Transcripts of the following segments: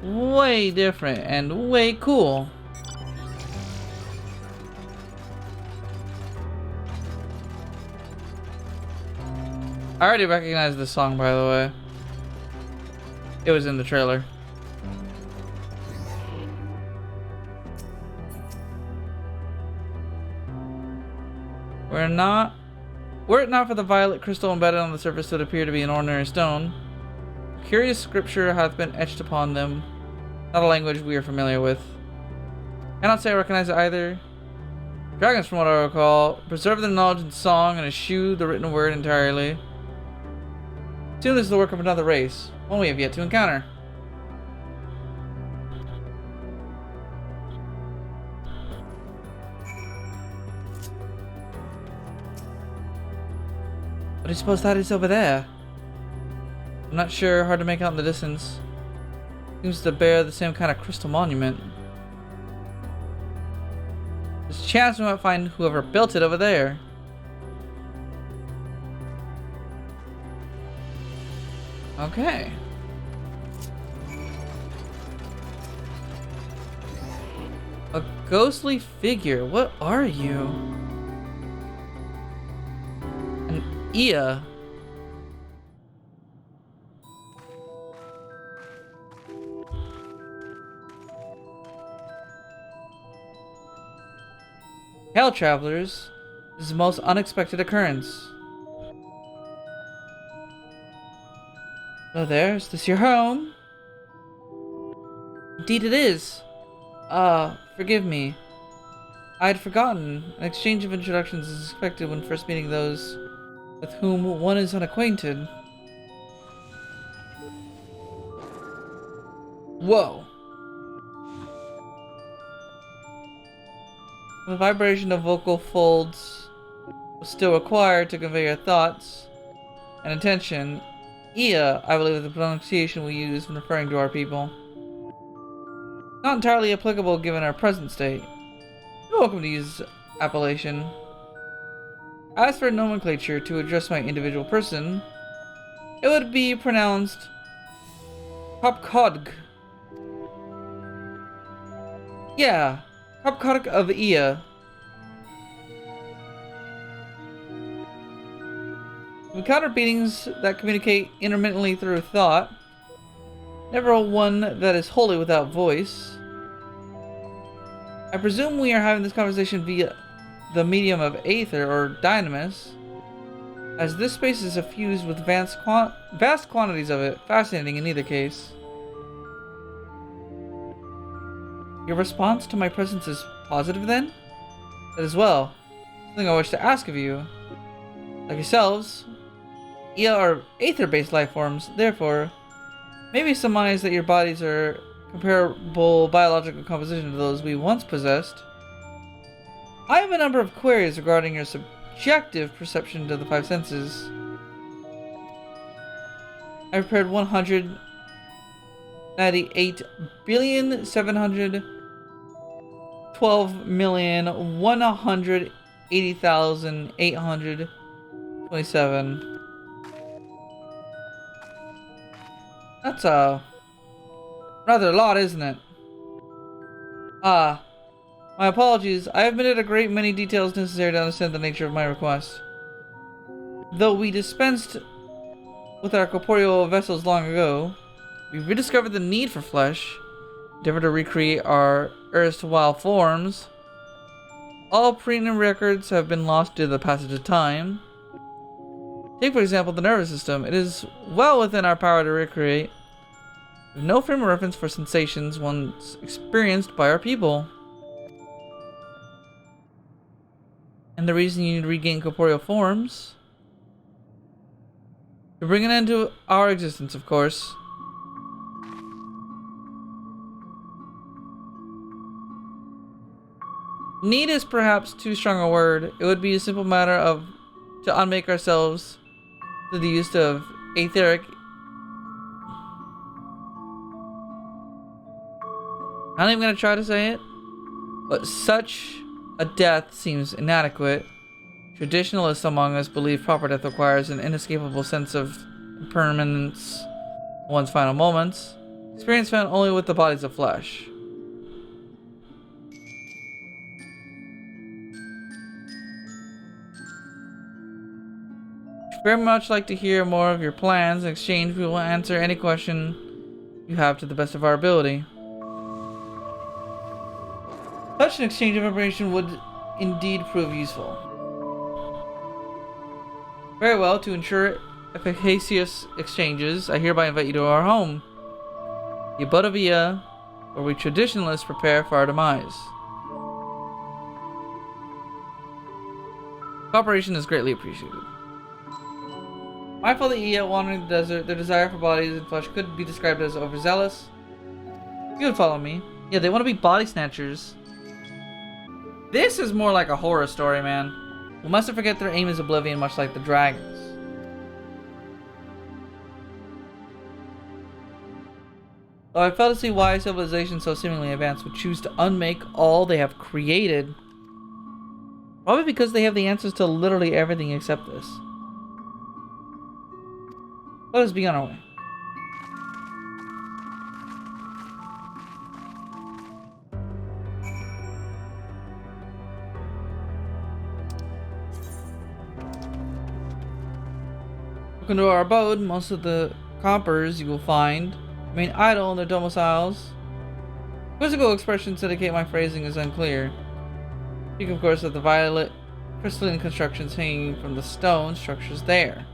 way different and way cool. I already recognize this song, by the way. It was in the trailer. Were it not for the violet crystal embedded on the surface that appear to be an ordinary stone, curious scripture hath been etched upon them, not a language we are familiar with. Cannot say I recognize it either. Dragons, from what I recall, preserve their knowledge in song and eschew the written word entirely. Soon this is the work of another race, one we have yet to encounter. What do you suppose that is over there? I'm not sure, hard to make out in the distance. Seems to bear the same kind of crystal monument. There's a chance we might find whoever built it over there. Okay. A ghostly figure. What are you? An Ia. Hail, travelers. This is a most unexpected occurrence. Hello there, is this your home? Indeed it is. Forgive me. I had forgotten. An exchange of introductions is expected when first meeting those with whom one is unacquainted. Whoa. The vibration of vocal folds was still required to convey your thoughts and intention. Ia, I believe, is the pronunciation we use when referring to our people. Not entirely applicable given our present state. You're welcome to use appellation. As for nomenclature to address my individual person, it would be pronounced Kopkodg. Yeah, Kopkodg of Ia. We encounter beings that communicate intermittently through thought, never one that is wholly without voice. I presume we are having this conversation via the medium of aether or dynamis, as this space is suffused with vast quantities of it. Fascinating in either case. Your response to my presence is positive then? That as well. Something I wish to ask of you. Like yourselves, Ia are aether-based life forms, therefore, maybe surmise that your bodies are comparable biological composition to those we once possessed. I have a number of queries regarding your subjective perception to the five senses. I prepared 198,712,180,827. That's rather a lot, isn't it? My apologies. I have omitted a great many details necessary to understand the nature of my request. Though we dispensed with our corporeal vessels long ago, we rediscovered the need for flesh, endeavored to recreate our erstwhile forms. All prenatal records have been lost due to the passage of time. Take, for example, the nervous system. It is well within our power to recreate. We have no frame of reference for sensations once experienced by our people. And the reason you need to regain corporeal forms? To bring an end to our existence, of course. Need is perhaps too strong a word. It would be a simple matter of to unmake ourselves through the use of etheric. I'm not even gonna try to say it, but such a death seems inadequate. Traditionalists among us believe proper death requires an inescapable sense of impermanence in one's final moments. Experience found only with the bodies of flesh. I'd very much like to hear more of your plans. In exchange, we will answer any question you have to the best of our ability. Such an exchange of information would indeed prove useful. Very well, to ensure efficacious exchanges, I hereby invite you to our home, the abode of Ia, where we traditionalists prepare for our demise. Cooperation is greatly appreciated. Mindful that Ia wandering the desert, their desire for bodies and flesh could be described as overzealous. You would follow me. Yeah, they want to be body snatchers. This is more like a horror story, man. We mustn't forget their aim is oblivion, much like the dragons. Though I fail to see why civilizations so seemingly advanced would choose to unmake all they have created. Probably because they have the answers to literally everything except this. Let us be on our way. Welcome to our abode. Most of the coppers you will find remain idle in their domiciles. Physical expressions indicate my phrasing is unclear. Speak, of course, of the violet crystalline constructions hanging from the stone structures there.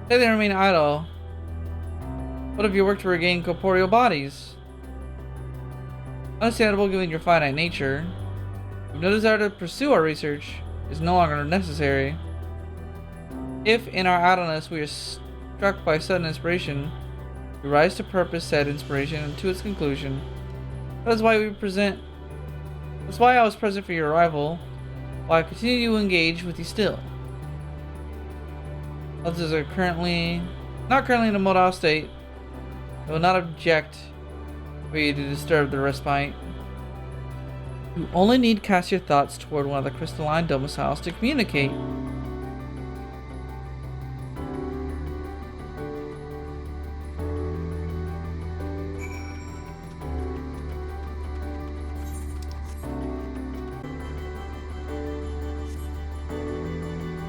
Say they remain idle. What of your work to regain corporeal bodies? Understandable given your finite nature. If no desire to pursue our research is no longer necessary. If in our idleness we are struck by sudden inspiration, we rise to purpose said inspiration and to its conclusion. That is why That's why I was present for your arrival. Why I continue to engage with you still. Others are not currently in a mobile state. I will not object for you to disturb the respite. You only need cast your thoughts toward one of the crystalline domiciles to communicate.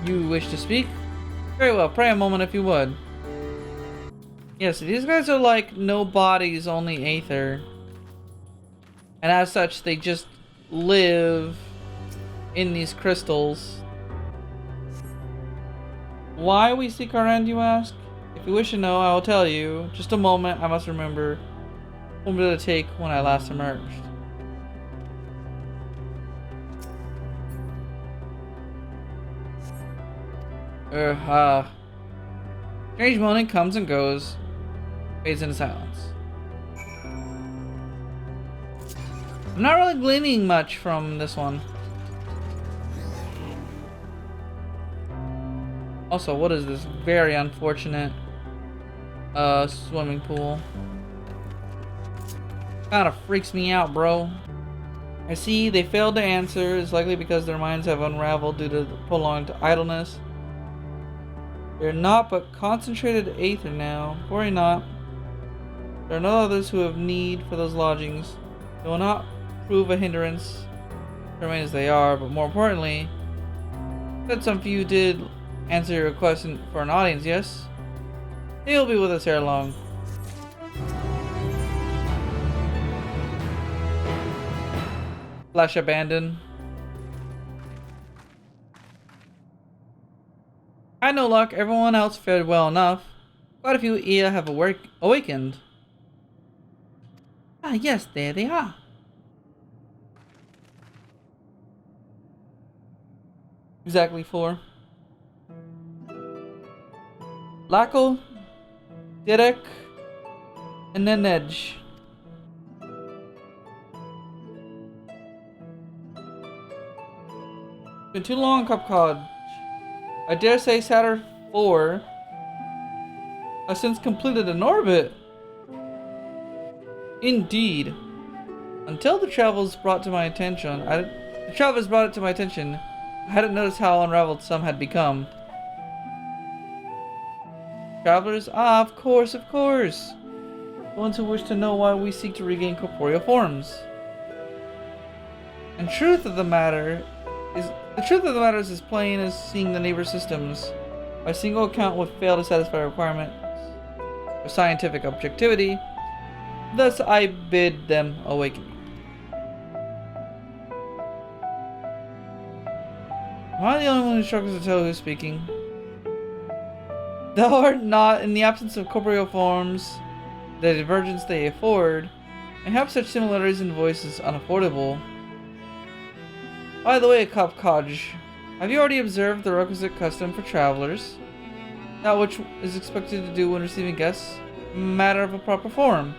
You wish to speak? Very well, pray a moment if you would. Yes, these guys are like no bodies, only aether. And as such, they just live in these crystals. Why we seek our end, you ask? If you wish to know, I will tell you. Just a moment, I must remember what did it take when I last emerged. Strange moaning comes and goes, fades into silence. I'm not really gleaning much from this one. Also, what is this very unfortunate swimming pool? Kinda freaks me out, bro. I see they failed to answer. It's likely because their minds have unraveled due to prolonged idleness. They're not but concentrated aether now. Worry not. There are no others who have need for those lodgings. They will not prove a hindrance. Remain as they are, but more importantly, that some few did answer your request for an audience, yes? They will be with us ere long. Flesh abandoned. I had no luck. Everyone else fared well enough. Quite a few Ia have awakened. Ah, yes, there they are. Exactly 4. Lacko, Direk, and Nenej. Been too long, Cupcod. I dare say Saturn 4 has since completed an orbit. Indeed. Until the travels brought to my attention, I hadn't noticed how unraveled some had become. travelers? Ah, of course, of course. The ones who wish to know why we seek to regain corporeal forms. And the truth of the matter is as plain as seeing the neighbor systems. By single account would fail to satisfy requirements for scientific objectivity. Thus I bid them awaken. Am I the only one who struggles to tell who's speaking? Thou art not, in the absence of corporeal forms, the divergence they afford, and have such similarities in voices unaffordable. By the way, Kopkaj, have you already observed the requisite custom for travelers? That which is expected to do when receiving guests, matter of a proper form.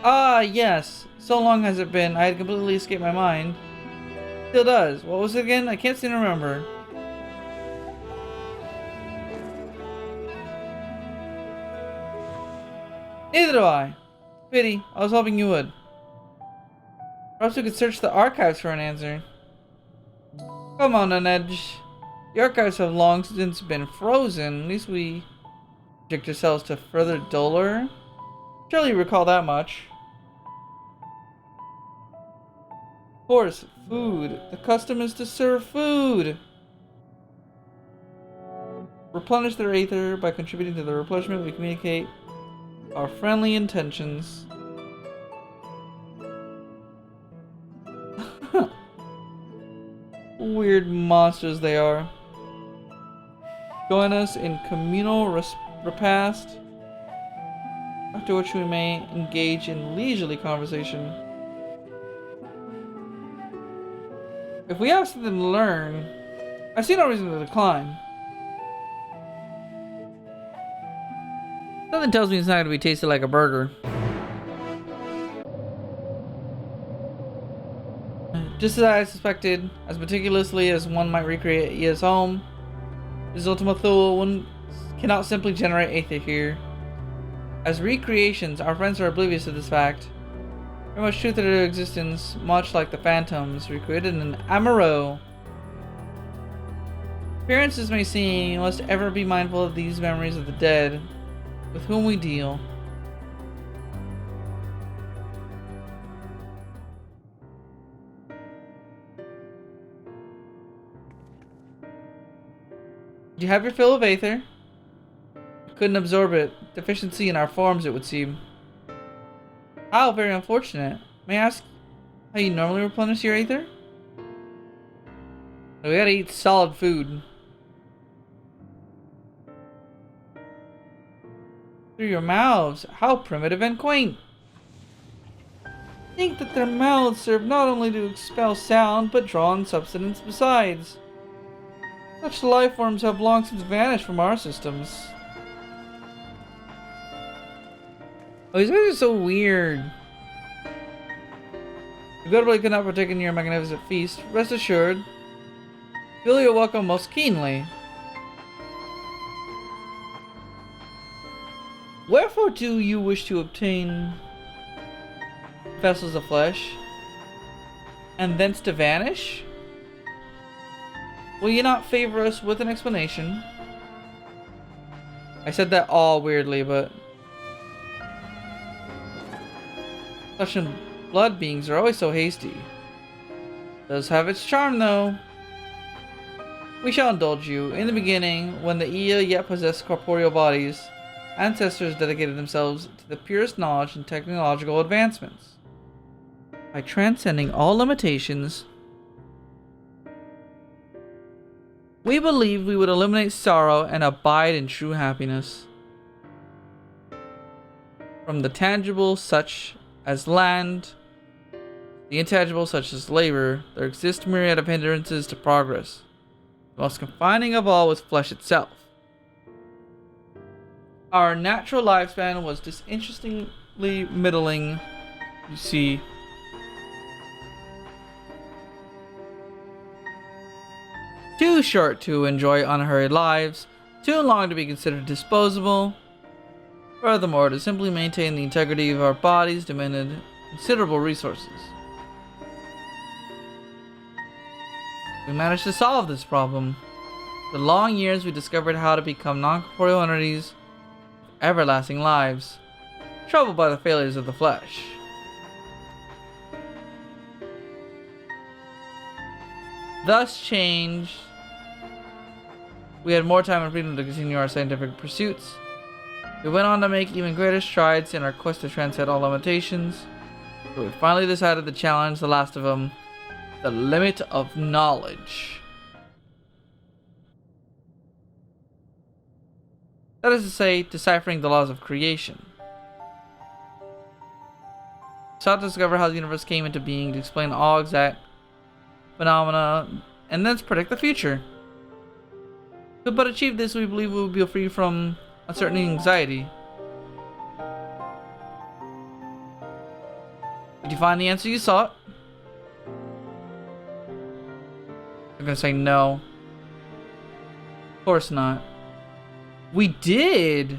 Ah, yes. So long has it been, I had completely escaped my mind. Still does. What was it again? I can't seem to remember. Neither do I. Pity. I was hoping you would. Perhaps we could search the archives for an answer. Come on, Edge. The archives have long since been frozen. At least we subject ourselves to further dolor. Surely you recall that much. Of course, food. The custom is to serve food. Replenish their aether by contributing to the replenishment. We communicate our friendly intentions. Weird monsters they are. Join us in communal repast, after which we may engage in leisurely conversation. If we have something to learn, I see no reason to decline. Something tells me it's not going to be tasted like a burger. Just as I suspected, as meticulously as one might recreate Ia's home, his Ultima Thule one cannot simply generate aether here. As recreations, our friends are oblivious of this fact. Very much truth to their existence, much like the phantoms recreated in Amaro. Appearances may seem, we must ever be mindful of these memories of the dead, with whom we deal. Did you have your fill of aether? I couldn't absorb it. Deficiency in our forms, it would seem. How very unfortunate. May I ask how you normally replenish your aether? We gotta eat solid food. Through your mouths. How primitive and quaint. Think that their mouths serve not only to expel sound, but draw in substance besides. Such life forms have long since vanished from our systems. Oh, these guys are so weird. Regrettably could not partake in your magnificent feast. Rest assured, feel your welcome most keenly. Wherefore do you wish to obtain vessels of flesh, and thence to vanish? Will you not favor us with an explanation? I said that all weirdly, but flesh and blood beings are always so hasty. Does have its charm, though. We shall indulge you. In the beginning, when the Ia yet possessed corporeal bodies, ancestors dedicated themselves to the purest knowledge and technological advancements. By transcending all limitations, we believed we would eliminate sorrow and abide in true happiness. From the tangible, such as land, the intangible, such as labor, there exist myriad of hindrances to progress. The most confining of all was flesh itself. Our natural lifespan was disinterestingly middling, you see. Too short to enjoy unhurried lives, too long to be considered disposable. Furthermore, to simply maintain the integrity of our bodies demanded considerable resources. We managed to solve this problem. For long years, we discovered how to become non-corporeal entities with everlasting lives, troubled by the failures of the flesh. Thus changed, we had more time and freedom to continue our scientific pursuits. We went on to make even greater strides in our quest to transcend all limitations. So we finally decided to challenge the last of them, the limit of knowledge. That is to say, deciphering the laws of creation. We sought to discover how the universe came into being to explain all exact phenomena and then predict the future. If we but achieve this, we believe we will be free from uncertainty and anxiety. Did you find the answer you sought? I'm gonna say no. Of course not. We did!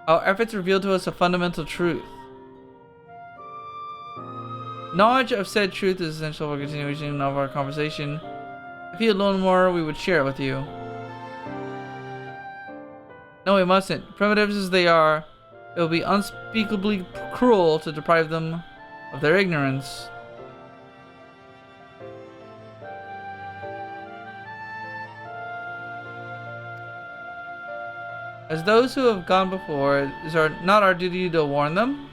Our efforts revealed to us a fundamental truth. Knowledge of said truth is essential for continuation of our conversation. If you had learned more, we would share it with you. No, we mustn't. Primitives as they are, it will be unspeakably cruel to deprive them of their ignorance. As those who have gone before, is it not our duty to warn them?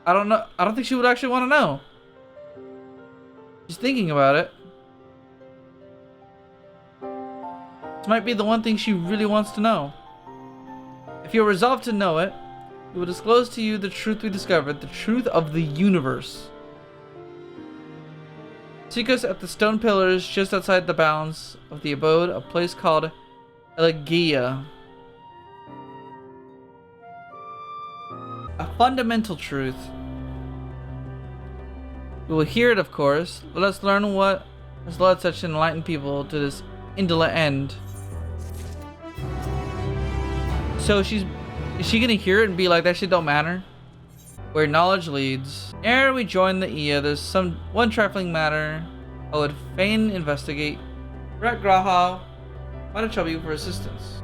I don't know. I don't think she would actually want to know. She's thinking about it. This might be the one thing she really wants to know. If you're resolved to know it, we will disclose to you the truth we discovered, the truth of the universe. Seek us at the stone pillars just outside the bounds of the abode, a place called Elegia. A fundamental truth. We will hear it, of course. Let us learn what has led such enlightened people to this indolent end. So is she gonna hear it and be like, that shit don't matter? Where knowledge leads. Ere we join the Ia, there's one trifling matter I would fain investigate. Brett Graha might have trouble you for assistance.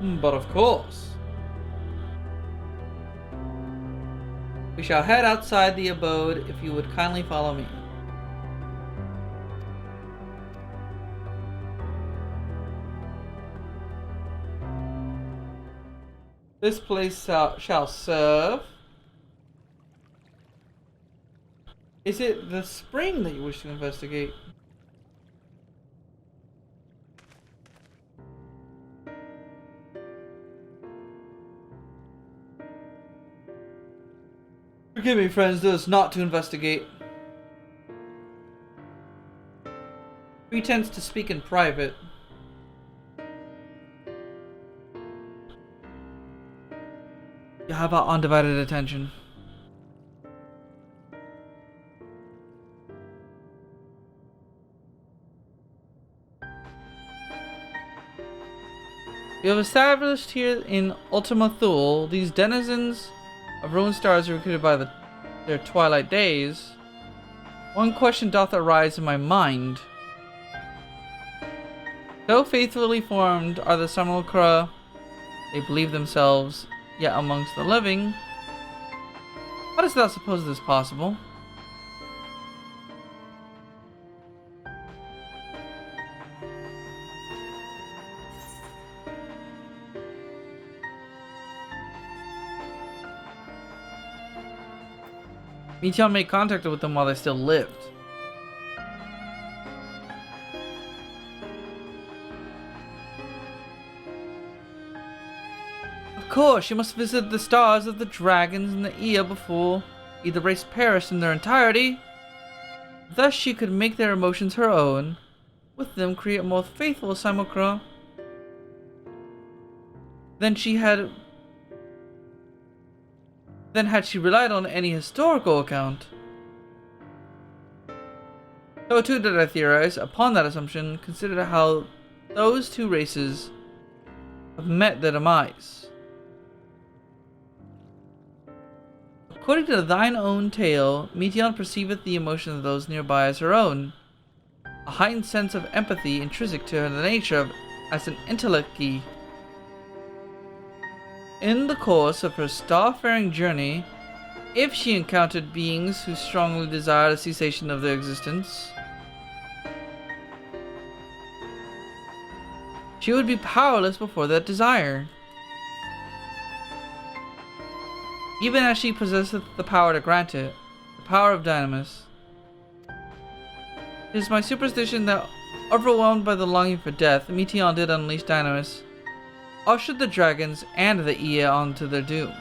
But of course. We shall head outside the abode if you would kindly follow me. This place shall serve. Is it the spring that you wish to investigate? Forgive me, friends, this is not to investigate. Pretense to speak in private. You have our undivided attention. We have established here in Ultima Thule, these denizens of ruined stars are recruited by their twilight days. One question doth arise in my mind. So faithfully formed are the simulacra, they believe themselves yet amongst the living. How dost thou suppose this possible? Meteon made contact with them while they still lived. Of course, she must visit the stars of the dragons and the Ia before either race perished in their entirety. Thus she could make their emotions her own, with them create a more faithful simulacra than had she relied on any historical account. So too did I theorize, upon that assumption, consider how those two races have met their demise. According to thine own tale, Meteon perceiveth the emotions of those nearby as her own. A heightened sense of empathy intrinsic to her nature as an intellectee. In the course of her starfaring journey, if she encountered beings who strongly desired a cessation of their existence, she would be powerless before that desire. Even as she possesseth the power to grant it, the power of Dynamis. It is my superstition that, overwhelmed by the longing for death, Meteon did unleash Dynamis, ushered the dragons and the Ea onto their doom.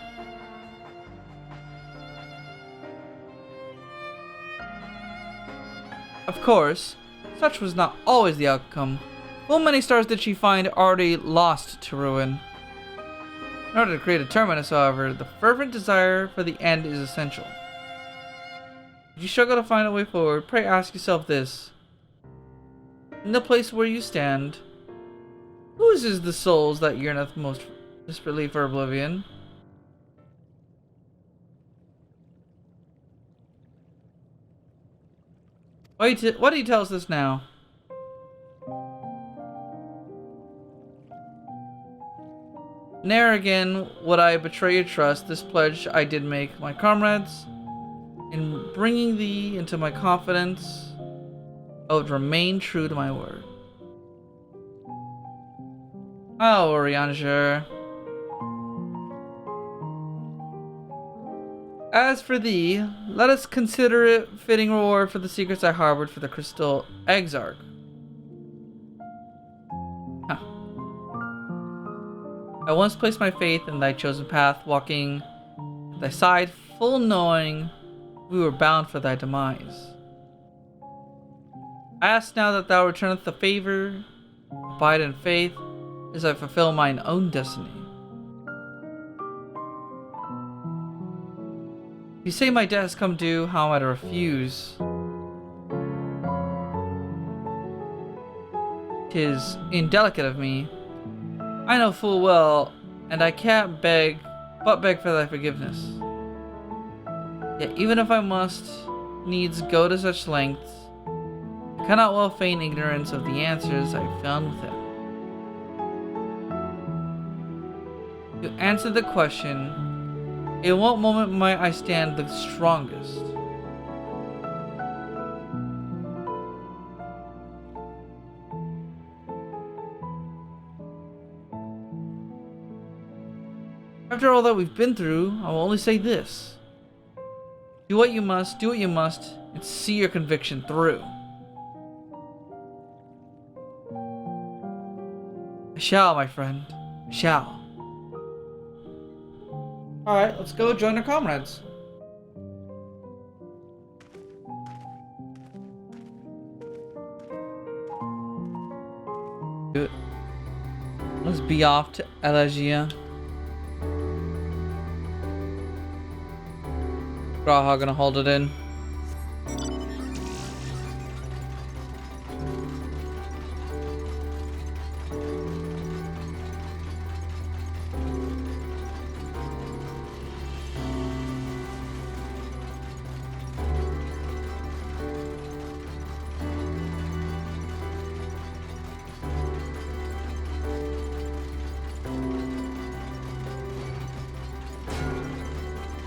Of course, such was not always the outcome. Full many stars did she find already lost to ruin. In order to create a terminus, however, the fervent desire for the end is essential. If you struggle to find a way forward, pray ask yourself this. In the place where you stand, whose is the souls that yearneth most desperately for oblivion? What do you tell us this now? Ne'er again would I betray your trust. This pledge I did make my comrades. In bringing thee into my confidence, I would remain true to my word. Oh, Orianger. As for thee, let us consider it fitting reward for the secrets I harbored for the Crystal Exarch. Huh. I once placed my faith in thy chosen path, walking at thy side, full knowing we were bound for thy demise. I ask now that thou returneth the favor, abide in faith, as I fulfill mine own destiny. If you say my debt has come due, how am I to refuse? 'Tis indelicate of me. I know full well, and I can't beg for thy forgiveness. Yet even if I must needs go to such lengths, I cannot well feign ignorance of the answers I found within. To answer the question, in what moment might I stand the strongest? After all that we've been through, I will only say this. Do what you must, and see your conviction through. I shall, my friend. I shall. Alright, let's go join our comrades. Let's be off to Elegia. Graha gonna hold it in.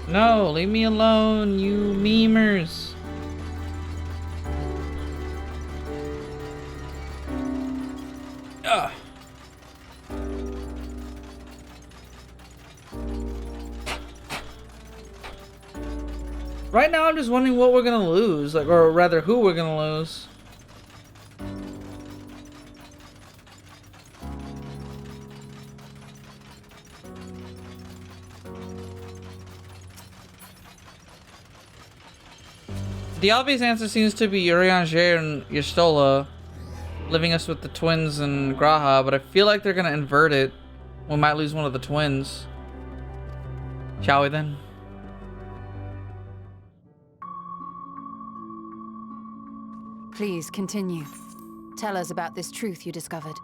No, leave me alone, you memers. Ugh. Right now I'm just wondering what we're gonna lose, like, or rather who we're gonna lose. The obvious answer seems to be Urianger and Y'shtola, leaving us with the twins and Graha, but I feel like they're gonna invert it. We might lose one of the twins. Shall we then? Please continue. Tell us about this truth you discovered.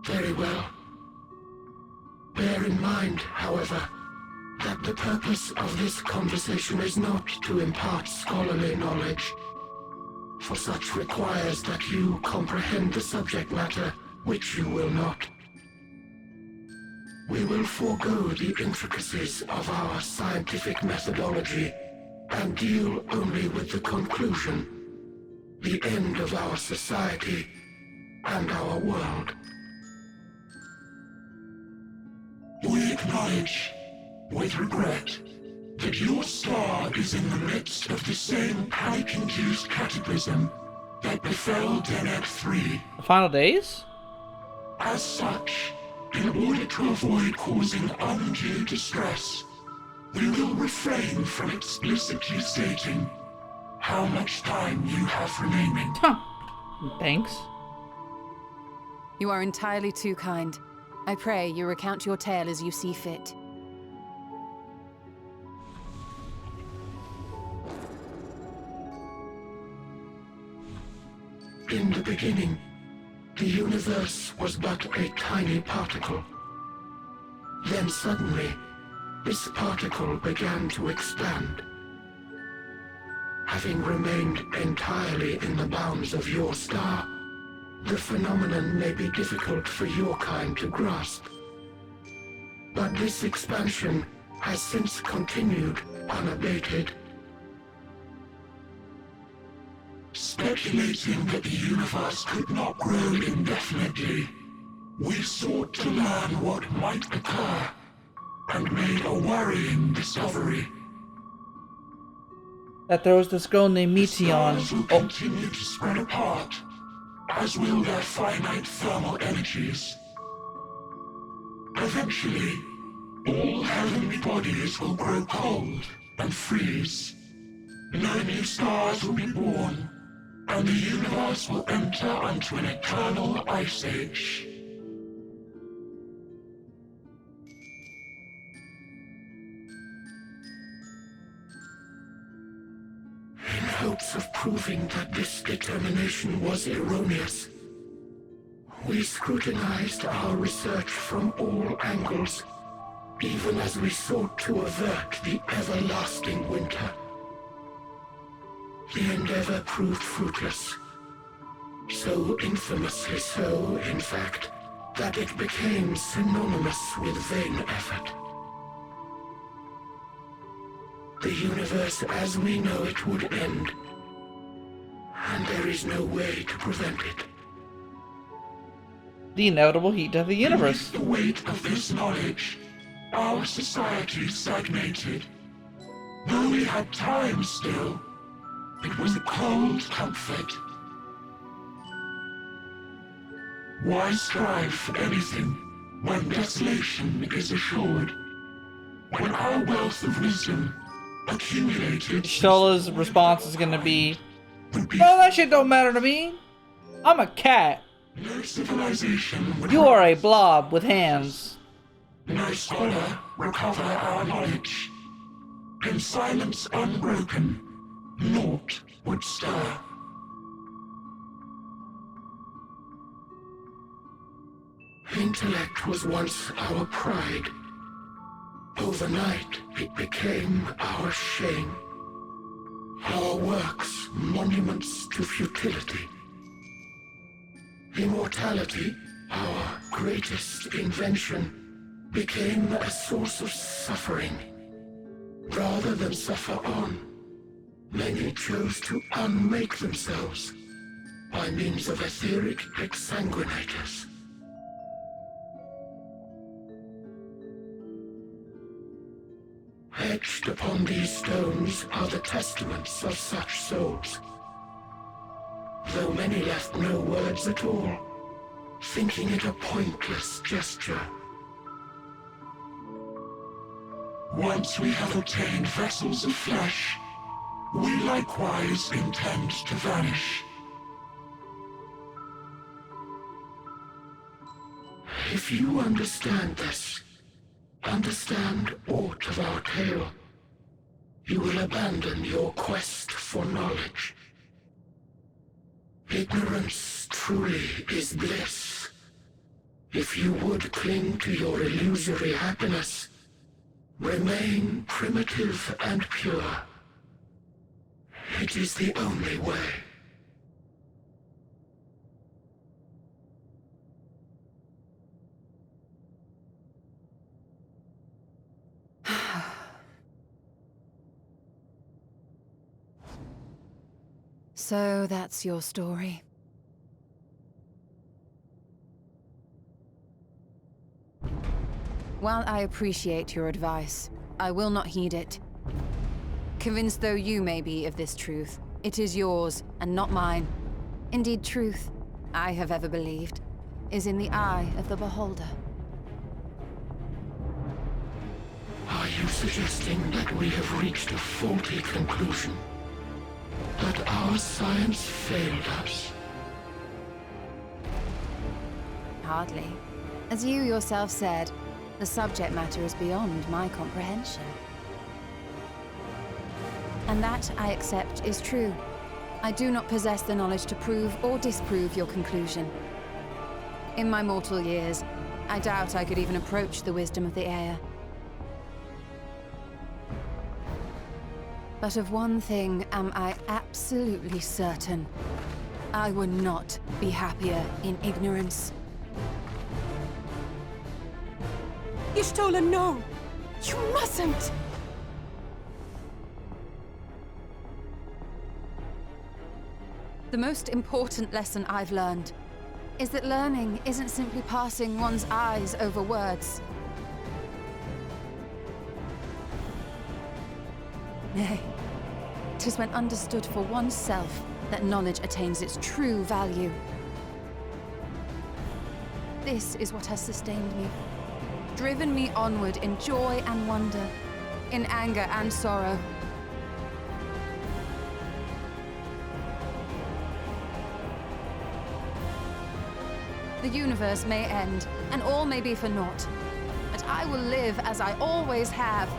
Very well. Bear in mind, however, that the purpose of this conversation is not to impart scholarly knowledge, for such requires that you comprehend the subject matter, which you will not. We will forego the intricacies of our scientific methodology and deal only with the conclusion, the end of our society and our world. We acknowledge, with regret, that your star is in the midst of the same panic-induced cataclysm that befell Deneb 3. The final days? As such, in order to avoid causing undue distress, we will refrain from explicitly stating how much time you have remaining. Huh. Thanks. You are entirely too kind. I pray you recount your tale as you see fit. In the beginning, the universe was but a tiny particle. Then suddenly, this particle began to expand. Having remained entirely in the bounds of your star, the phenomenon may be difficult for your kind to grasp. But this expansion has since continued unabated. Speculating that the universe could not grow indefinitely, we sought to learn what might occur, and made a worrying discovery. That there was this girl named The stars will Meteon. continue to spread apart, as will their finite thermal energies. Eventually, all heavenly bodies will grow cold and freeze. No new stars will be born, and the universe will enter into an eternal ice age. In hopes of proving that this determination was erroneous, we scrutinized our research from all angles, even as we sought to avert the everlasting winter. The endeavor proved fruitless. So infamously so, in fact, that it became synonymous with vain effort. The universe as we know it would end, and there is no way to prevent it. The inevitable heat of the universe. Beneath the weight of this knowledge, our society stagnated. Though we had time still, it was a cold comfort. Why strive for anything when desolation is assured? When our wealth of wisdom accumulated... Shola's response is gonna be, would be "No, that shit don't matter to me. I'm a cat. no civilization would You are a blob with hands." no scholar recover our knowledge. In silence unbroken, naught would stir. Intellect was once our pride. Overnight, it became our shame. Our works, monuments to futility. Immortality, our greatest invention, became a source of suffering. Rather than suffer on, many chose to unmake themselves by means of etheric exsanguinators. Etched upon these stones are the testaments of such souls. Though many left no words at all, thinking it a pointless gesture. Once we have obtained vessels of flesh, we likewise intend to vanish. If you understand this, understand aught of our tale, you will abandon your quest for knowledge. Ignorance truly is bliss. If you would cling to your illusory happiness, Remain primitive and pure. It is the only way. So that's your story. While I appreciate your advice, I will not heed it. Convinced though you may be of this truth, it is yours and not mine. Indeed, truth, I have ever believed, is in the eye of the beholder. Are you suggesting that we have reached a faulty conclusion? That our science failed us? Hardly. As you yourself said, the subject matter is beyond my comprehension. And that, I accept, is true. I do not possess the knowledge to prove or disprove your conclusion. In my mortal years, I doubt I could even approach the wisdom of the Air. But of one thing am I absolutely certain. I would not be happier in ignorance. Ishtola, no! You mustn't! The most important lesson I've learned is that learning isn't simply passing one's eyes over words. Nay, 'tis when understood for oneself that knowledge attains its true value. This is what has sustained me, driven me onward in joy and wonder, in anger and sorrow. The universe may end, and all may be for naught, but I will live as I always have.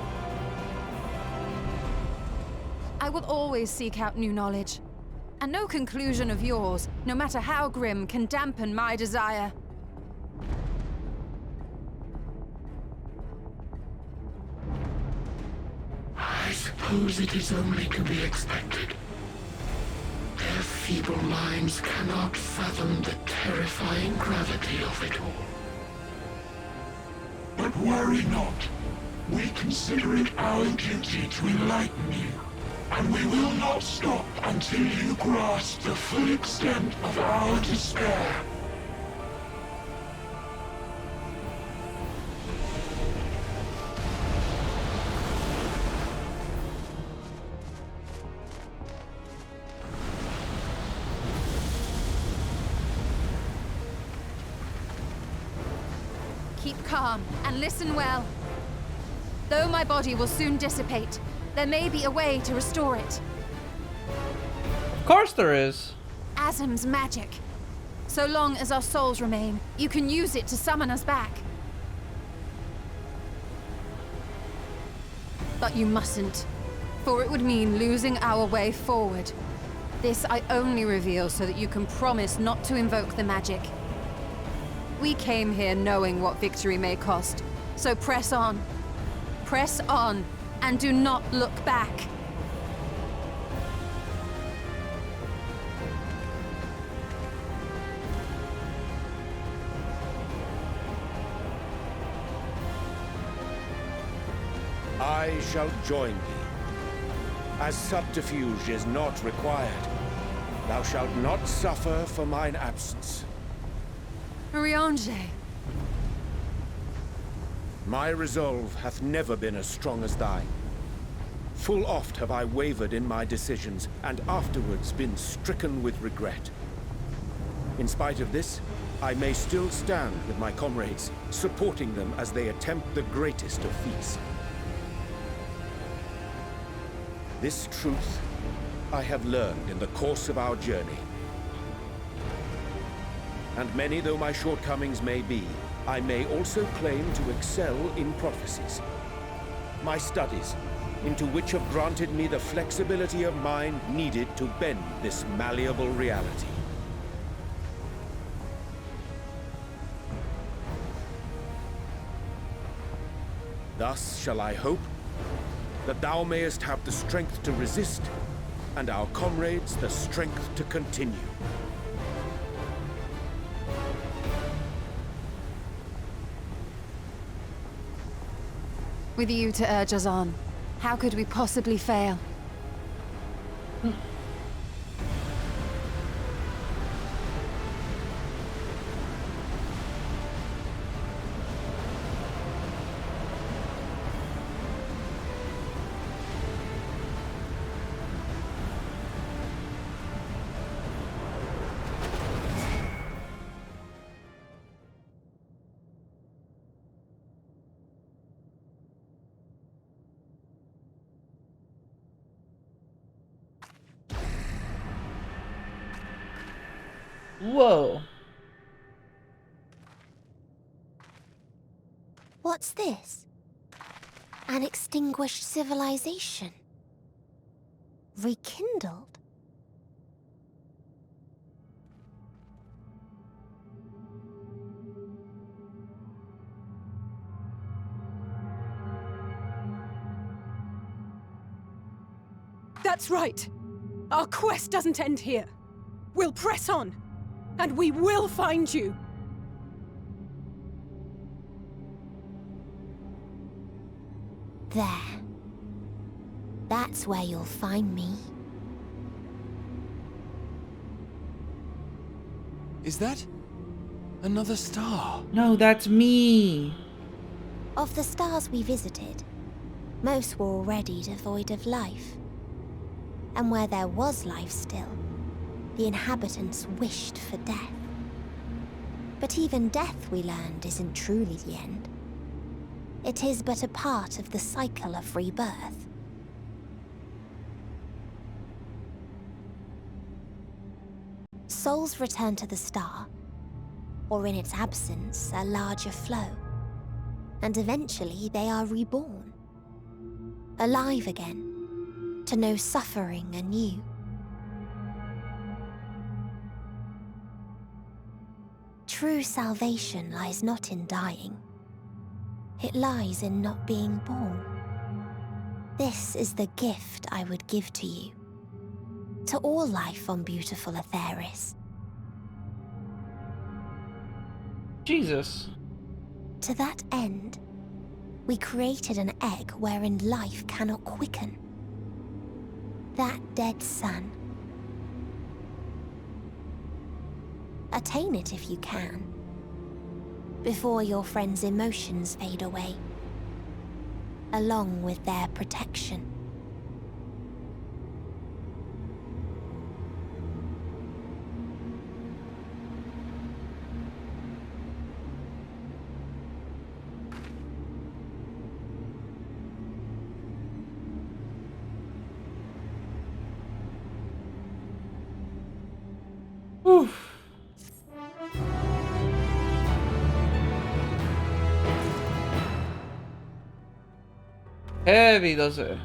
I will always seek out new knowledge, and no conclusion of yours, no matter how grim, can dampen my desire. I suppose it is only to be expected. Their feeble minds cannot fathom the terrifying gravity of it all. But worry not. We consider it our duty to enlighten you, and we will not stop until you grasp the full extent of our despair. Keep calm and listen well. Though my body will soon dissipate, there may be a way to restore it. Of course there is. Azim's magic. So long as our souls remain, you can use it to summon us back. But you mustn't, for it would mean losing our way forward. This I only reveal so that you can promise not to invoke the magic. We came here knowing what victory may cost, so press on. Press on, and do not look back. I shall join thee. As subterfuge is not required, thou shalt not suffer for mine absence. Riange. My resolve hath never been as strong as thine. Full oft have I wavered in my decisions, and afterwards been stricken with regret. In spite of this, I may still stand with my comrades, supporting them as they attempt the greatest of feats. This truth I have learned in the course of our journey. And many though my shortcomings may be, I may also claim to excel in prophecies. My studies, into which have granted me the flexibility of mind needed to bend this malleable reality. Thus shall I hope that thou mayest have the strength to resist, and our comrades the strength to continue. With you to urge us on, how could we possibly fail? Whoa. What's this? An extinguished civilization. Rekindled. That's right. Our quest doesn't end here. We'll press on, and we will find you. There. That's where you'll find me. Is that another star? No, that's me. Of the stars we visited, most were already devoid of life. And where there was life still, the inhabitants wished for death. But even death, we learned, isn't truly the end. It is but a part of the cycle of rebirth. Souls return to the star, or in its absence, a larger flow. And eventually they are reborn. Alive again, to know suffering anew. True salvation lies not in dying. It lies in not being born. This is the gift I would give to you. To all life on beautiful Aetheris. Jesus. To that end, we created an egg wherein life cannot quicken. That dead sun. Attain it if you can, before your friends' emotions fade away, along with their protection. Oof. Heavy does it.